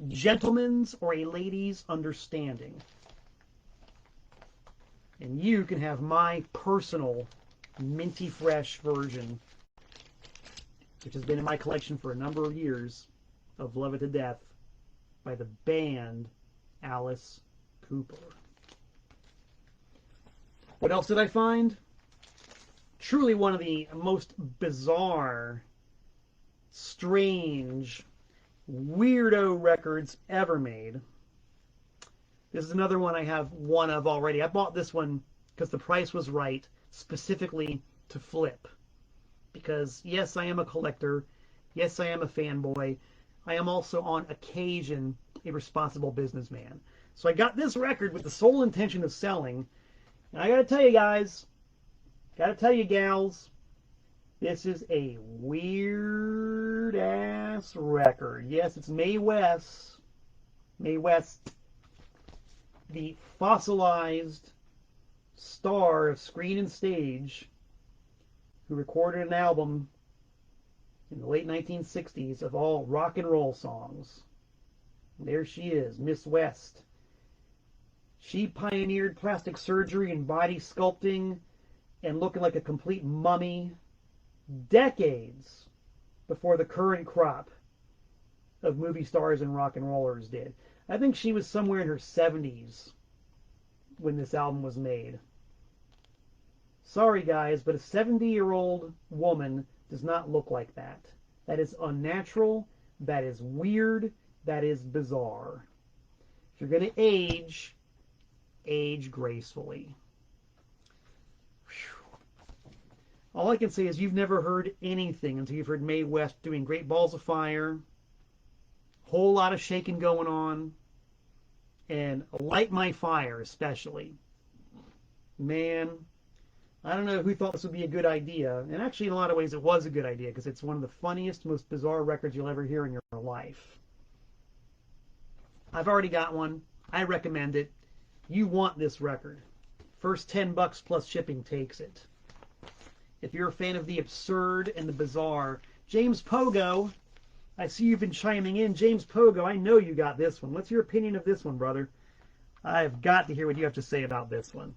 gentleman's or a lady's understanding. And you can have my personal minty fresh version, which has been in my collection for a number of years, of Love It to Death by the band Alice Cooper. What else did I find? Truly one of the most bizarre, strange, weirdo records ever made. This is another one I have one of already. I bought this one because the price was right, specifically to flip. Because, yes, I am a collector. Yes, I am a fanboy. I am also, on occasion, a responsible businessman. So I got this record with the sole intention of selling. And I gotta tell you guys, gotta tell you gals, this is a weird-ass record. Yes, it's Mae West. Mae West, the fossilized star of screen and stage, who recorded an album in the late 1960s of all rock and roll songs. And there she is, Miss West. She pioneered plastic surgery and body sculpting and looking like a complete mummy decades before the current crop of movie stars and rock and rollers did. I think she was somewhere in her 70s when this album was made. Sorry guys, but a 70-year-old woman does not look like that. That is unnatural, that is weird, that is bizarre. If you're going to age, age gracefully. Whew. All I can say is you've never heard anything until you've heard Mae West doing Great Balls of Fire, whole lot of shaking going on, and Light My Fire especially. Man, I don't know who thought this would be a good idea. And actually, in a lot of ways, it was a good idea because it's one of the funniest, most bizarre records you'll ever hear in your life. I've already got one. I recommend it. You want this record. First $10 plus shipping takes it. If you're a fan of the absurd and the bizarre, James Pogo, I see you've been chiming in. James Pogo, I know you got this one. What's your opinion of this one, brother? I've got to hear what you have to say about this one.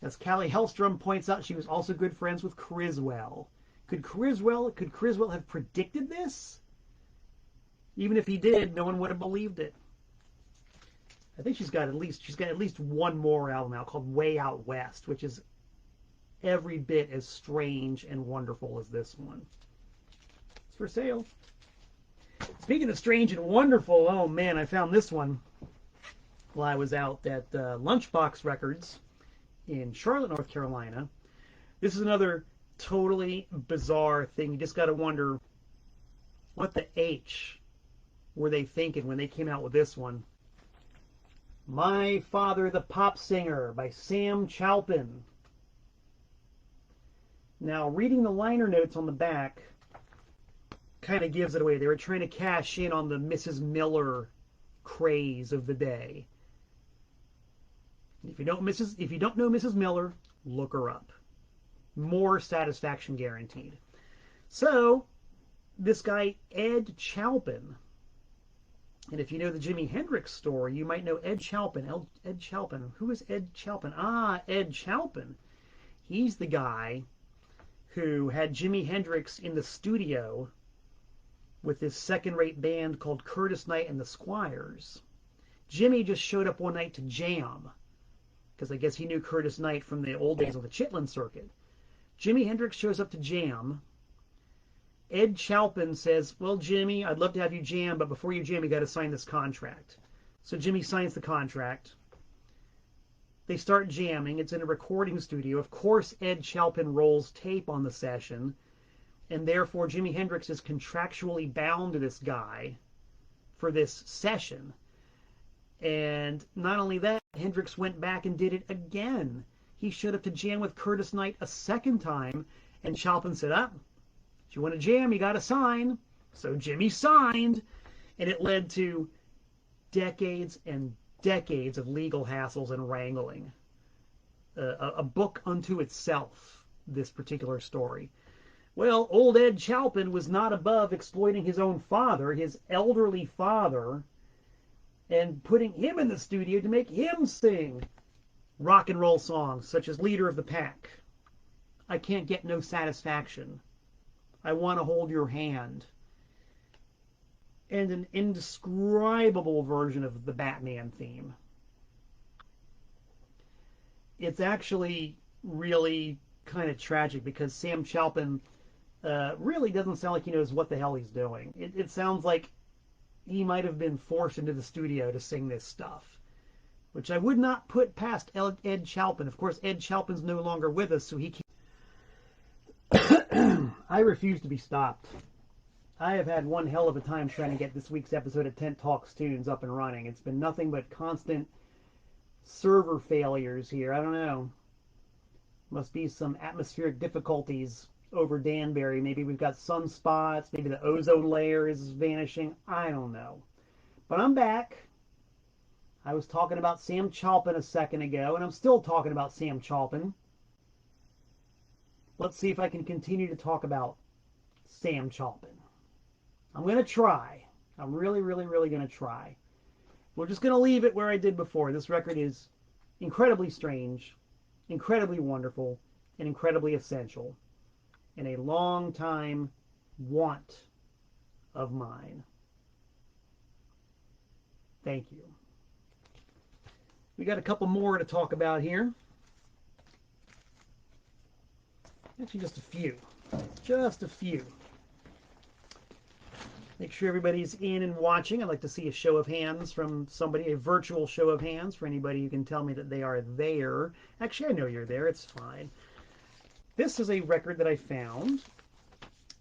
As Callie Hellstrom points out, she was also good friends with Criswell. Could Criswell have predicted this? Even if he did, no one would have believed it. I think she's got at least one more album out called Way Out West, which is every bit as strange and wonderful as this one. It's for sale. Speaking of strange and wonderful, oh man, I found this one while I was out at Lunchbox Records in Charlotte, North Carolina. This is another totally bizarre thing. You just got to wonder, what the H were they thinking when they came out with this one? My Father the Pop Singer by Sam Chalpin. Now, reading the liner notes on the back kind of gives it away. They were trying to cash in on the Mrs. Miller craze of the day. If you don't know Mrs. Miller, look her up. More satisfaction guaranteed. So, this guy, Ed Chalpin, and if you know the Jimi Hendrix story, you might know Ed Chalpin. Ed Chalpin. Who is Ed Chalpin? Ah, Ed Chalpin. He's the guy who had Jimi Hendrix in the studio with this second-rate band called Curtis Knight and the Squires. Jimmy just showed up one night to jam, because I guess he knew Curtis Knight from the old days of the Chitlin circuit. Jimi Hendrix shows up to jam. Ed Chalpin says, well, Jimmy, I'd love to have you jam, but before you jam, you got to sign this contract. So Jimmy signs the contract. They start jamming. It's in a recording studio. Of course, Ed Chalpin rolls tape on the session, and therefore Jimi Hendrix is contractually bound to this guy for this session. And not only that, Hendrix went back and did it again. He showed up to jam with Curtis Knight a second time, and Chalpin said, if you want to jam, you got to sign. So Jimmy signed, and it led to decades and decades of legal hassles and wrangling. A book unto itself, this particular story. Well, old Ed Chalpin was not above exploiting his own father, his elderly father, and putting him in the studio to make him sing rock and roll songs such as Leader of the Pack, I Can't Get No Satisfaction, I Want to Hold Your Hand, and an indescribable version of the Batman theme. It's actually really kind of tragic because Sam Chalpin really doesn't sound like he knows what the hell he's doing. It sounds like he might have been forced into the studio to sing this stuff, which I would not put past Ed Chalpin. Of course, Ed Chalpin's no longer with us, so he can't. I refuse to be stopped. I have had one hell of a time trying to get this week's episode of Tent Talks Tunes up and running. It's been nothing but constant server failures here. I don't know. Must be some atmospheric difficulties over Danbury. Maybe we've got sunspots. Maybe the ozone layer is vanishing. I don't know. But I'm back. I was talking about Sam Chalpin a second ago, and I'm still talking about Sam Chalpin. Let's see if I can continue to talk about Sam Chalpin. I'm going to try. I'm really, really, really going to try. We're just going to leave it where I did before. This record is incredibly strange, incredibly wonderful, and incredibly essential, and a long time want of mine. Thank you. We got a couple more to talk about here. Actually, just a few. Just a few. Make sure everybody's in and watching. I'd like to see a show of hands from somebody, a virtual show of hands for anybody who can tell me that they are there. Actually, I know you're there. It's fine. This is a record that I found.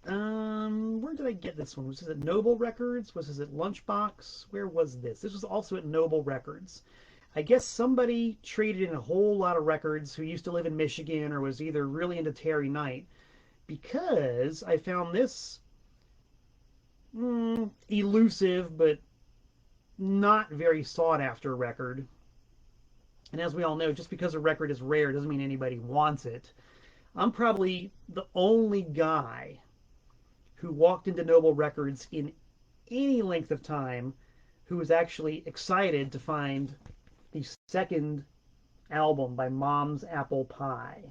Where did I get this one? Was this at Noble Records? Was this at Lunchbox? Where was this? This was also at Noble Records. I guess somebody traded in a whole lot of records who used to live in Michigan or was either really into Terry Knight, because I found this elusive but not very sought after record. And as we all know, just because a record is rare doesn't mean anybody wants it. I'm probably the only guy who walked into Noble Records in any length of time who was actually excited to find the second album by Mom's Apple Pie.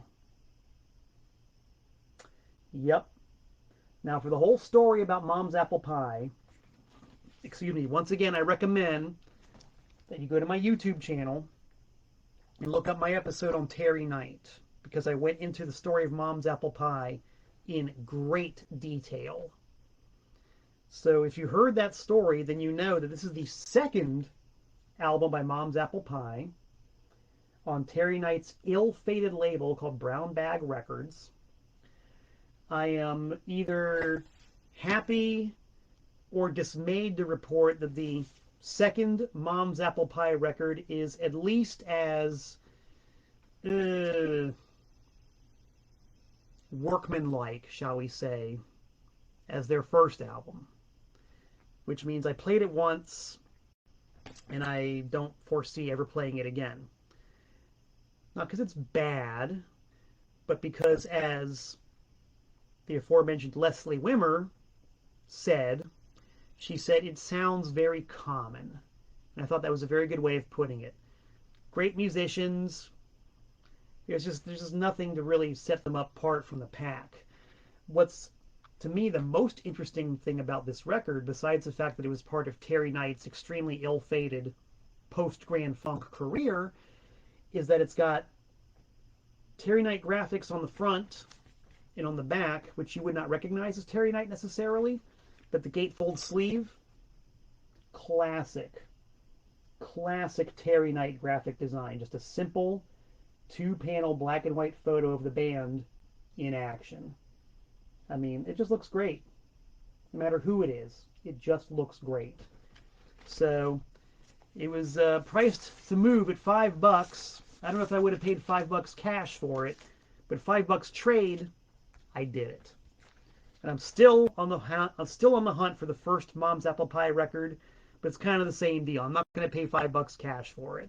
Yep. Now, for the whole story about Mom's Apple Pie, excuse me, once again, I recommend that you go to my YouTube channel and look up my episode on Terry Knight, because I went into the story of Mom's Apple Pie in great detail. So if you heard that story, then you know that this is the second album by Mom's Apple Pie on Terry Knight's ill-fated label called Brown Bag Records. I am either happy or dismayed to report that the second Mom's Apple Pie record is at least as workmanlike, shall we say, as their first album. Which means I played it once, and I don't foresee ever playing it again. Not because it's bad, but because, as the aforementioned Leslie Wimmer said, she said it sounds very common. And I thought that was a very good way of putting it. Great musicians. There's just nothing to really set them apart from the pack. what's, to me, the most interesting thing about this record, besides the fact that it was part of Terry Knight's extremely ill-fated post-Grand Funk career, is that it's got Terry Knight graphics on the front and on the back, which you would not recognize as Terry Knight necessarily, but the gatefold sleeve, classic Terry Knight graphic design. Just a simple 2-panel black and white photo of the band in action. I mean, it just looks great. No matter who it is, it just looks great. So it was priced to move at $5. I don't know if I would have paid $5 cash for it, but $5 trade, I did it. And I'm still on the hunt for the first Mom's Apple Pie record, but it's kind of the same deal. I'm not going to pay $5 cash for it.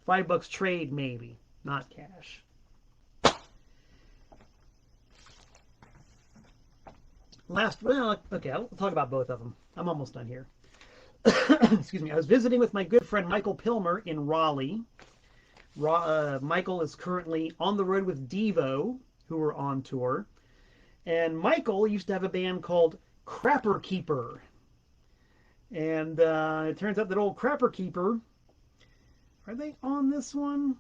$5 trade, maybe, not cash. Okay, I'll talk about both of them. I'm almost done here. Excuse me. I was visiting with my good friend Michael Pilmer in Raleigh. Michael is currently on the road with Devo, who are on tour. And Michael used to have a band called Crapper Keeper. And it turns out that old Crapper Keeper, are they on this one?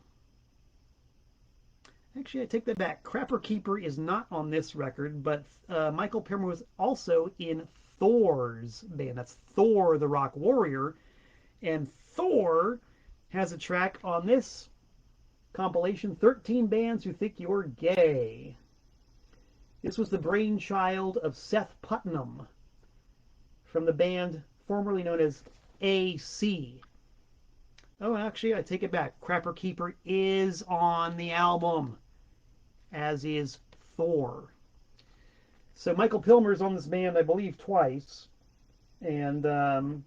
Actually, I take that back. Crapper Keeper is not on this record, but Michael Pilmer was also in Thor's band. That's Thor, the Rock Warrior. And Thor has a track on this compilation, 13 Bands Who Think You're Gay. This was the brainchild of Seth Putnam from the band formerly known as AC. Oh, actually, I take it back. Crapper Keeper is on the album, as is Thor. So Michael Pilmer's on this band, I believe, twice. And,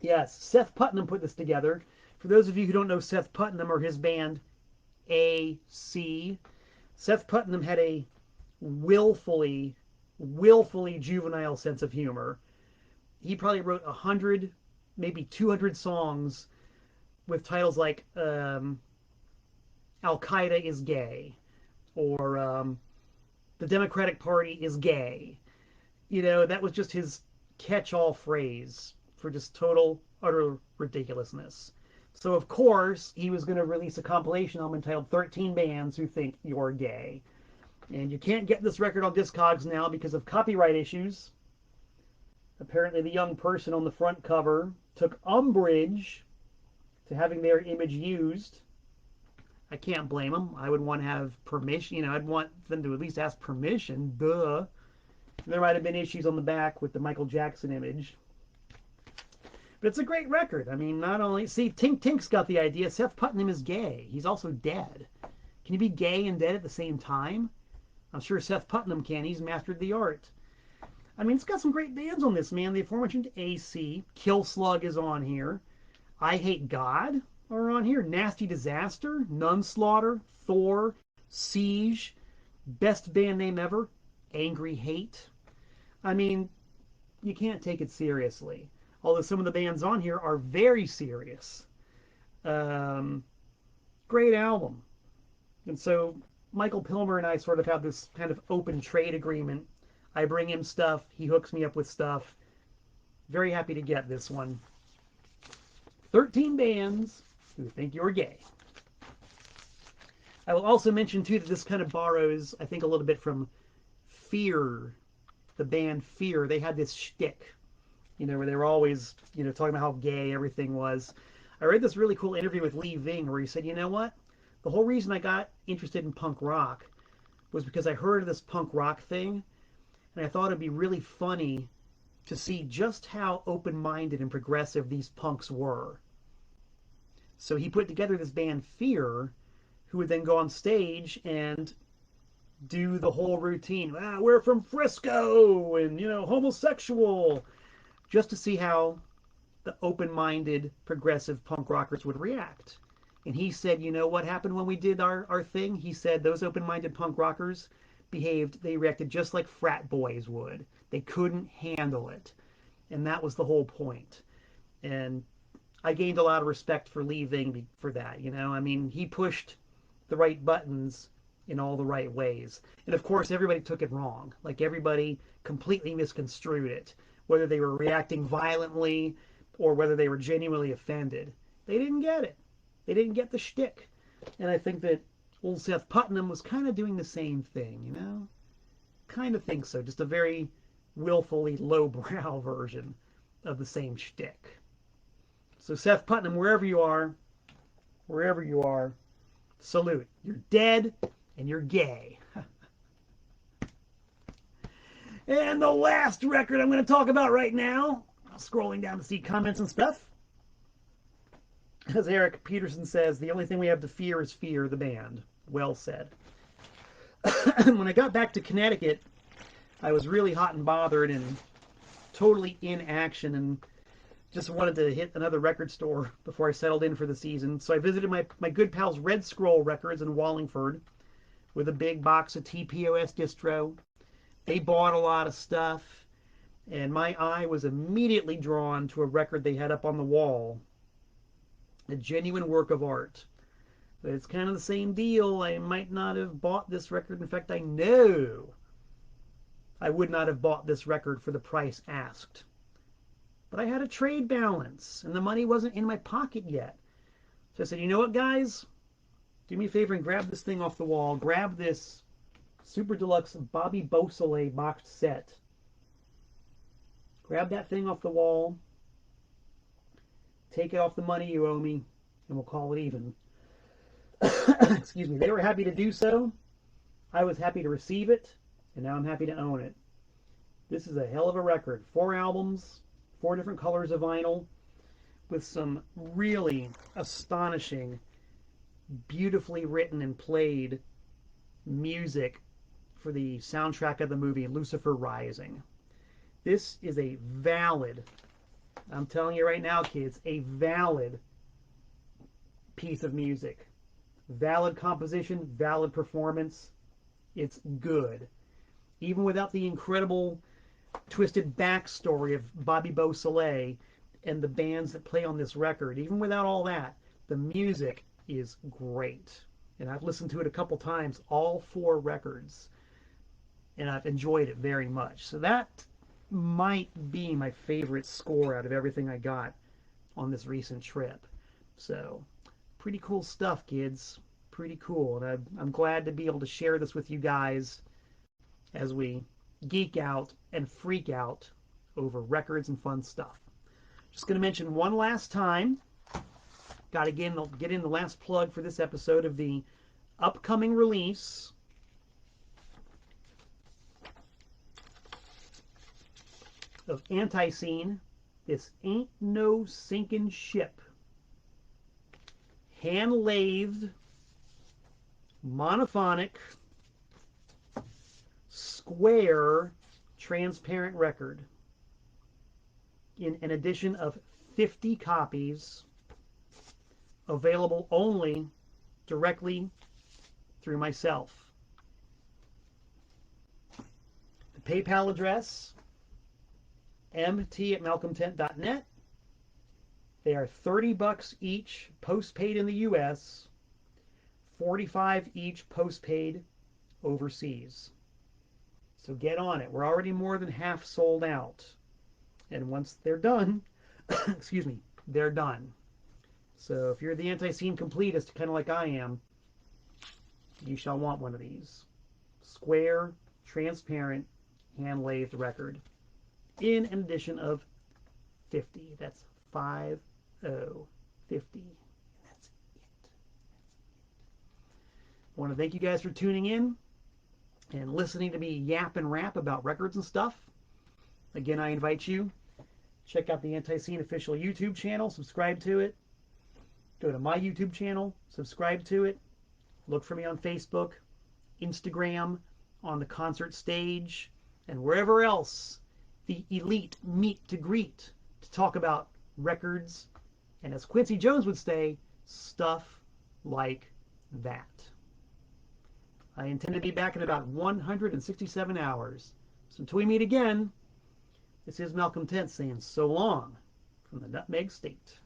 yes, Seth Putnam put this together. For those of you who don't know Seth Putnam or his band, AC, Seth Putnam had a willfully juvenile sense of humor. He probably wrote 100, maybe 200 songs with titles like Al Qaeda is gay, or the Democratic Party is gay. You know, that was just his catch-all phrase for just total, utter ridiculousness. So, of course, he was going to release a compilation album entitled 13 Bands Who Think You're Gay. And you can't get this record on Discogs now because of copyright issues. Apparently the young person on the front cover took umbrage to having their image used. I can't blame them. I would want to have permission. You know, I'd want them to at least ask permission. Duh. There might have been issues on the back with the Michael Jackson image. But it's a great record. I mean, not only... See, Tink Tink's got the idea. Seth Putnam is gay. He's also dead. Can you be gay and dead at the same time? I'm sure Seth Putnam can. He's mastered the art. I mean, it's got some great bands on this, man. The aforementioned AC. Kill Slug is on here. I Hate God are on here. Nasty Disaster. Nunslaughter. Thor. Siege. Best band name ever. Angry Hate. I mean, you can't take it seriously. Although some of the bands on here are very serious. Great album. And so Michael Pilmer and I sort of have this kind of open trade agreement. I bring him stuff. He hooks me up with stuff. Very happy to get this one. 13 Bands Who Think You're Gay. I will also mention, too, that this kind of borrows, I think, a little bit from Fear, the band Fear. They had this shtick, you know, where they were always, you know, talking about how gay everything was. I read this really cool interview with Lee Ving where he said, you know what? The whole reason I got interested in punk rock was because I heard of this punk rock thing, and I thought it'd be really funny to see just how open-minded and progressive these punks were. So he put together this band Fear, who would then go on stage and do the whole routine. Ah, we're from Frisco, and, you know, homosexual, just to see how the open-minded, progressive punk rockers would react. And he said, you know what happened when we did our thing? He said those open-minded punk rockers they reacted just like frat boys would. They couldn't handle it. And that was the whole point. And I gained a lot of respect for Lee Ving for that, you know? I mean, he pushed the right buttons in all the right ways. And of course, everybody took it wrong. Like everybody completely misconstrued it, whether they were reacting violently or whether they were genuinely offended. They didn't get it. They didn't get the shtick. And I think that old Seth Putnam was kind of doing the same thing, you know? Kind of think so. Just a very willfully lowbrow version of the same shtick. So Seth Putnam, wherever you are, salute. You're dead and you're gay. And the last record I'm going to talk about right now, scrolling down to see comments and stuff. As Eric Peterson says, the only thing we have to fear is Fear, the band. Well said. When I got back to Connecticut, I was really hot and bothered and totally in action and just wanted to hit another record store before I settled in for the season. So I visited my good pals Red Scroll Records in Wallingford with a big box of TPOS distro. They bought a lot of stuff, and my eye was immediately drawn to a record they had up on the wall. A genuine work of art. But it's kind of the same deal. I might not have bought this record. In fact, I know I would not have bought this record for the price asked. But I had a trade balance, and the money wasn't in my pocket yet. So I said, you know what, guys? Do me a favor and grab this thing off the wall. Grab this Super Deluxe Bobby Beausoleil boxed set. Grab that thing off the wall. Take it off the money you owe me, and we'll call it even. Excuse me. They were happy to do so. I was happy to receive it, and now I'm happy to own it. This is a hell of a record. 4 albums, 4 different colors of vinyl, with some really astonishing, beautifully written and played music for the soundtrack of the movie Lucifer Rising. This is a valid, I'm telling you right now, kids, a valid piece of music. Valid composition, valid performance. It's good. Even without the incredible twisted backstory of Bobby Beausoleil and the bands that play on this record, even without all that, the music is great. And I've listened to it a couple times, all 4 records, and I've enjoyed it very much. So that might be my favorite score out of everything I got on this recent trip. So pretty cool stuff, kids. Pretty cool. And I'm glad to be able to share this with you guys as we geek out and freak out over records and fun stuff. Just going to mention one last time, got to get in the last plug for this episode of the upcoming release of ANTiSEEN. This Ain't No Sinking Ship. Hand-lathed, monophonic, square, transparent record in an edition of 50 copies, available only directly through myself. The PayPal address, mt@malcolmtent.net. They are $30 each postpaid in the US, $45 each postpaid overseas. So get on it. We're already more than half sold out. And once they're done, excuse me, they're done. So if you're the ANTiSEEN completist, kind of like I am, you shall want one of these. Square, transparent, hand-lathed record in an edition of 50. That's 50. That's it. I want to thank you guys for tuning in and listening to me yap and rap about records and stuff. Again, I invite you, check out the ANTiSEEN official YouTube channel, subscribe to it. Go to my YouTube channel, subscribe to it. Look for me on Facebook, Instagram, on the concert stage, and wherever else the elite meet to greet to talk about records, and as Quincy Jones would say, stuff like that. I intend to be back in about 167 hours. So until we meet again, this is Malcolm Tent saying so long from the Nutmeg State.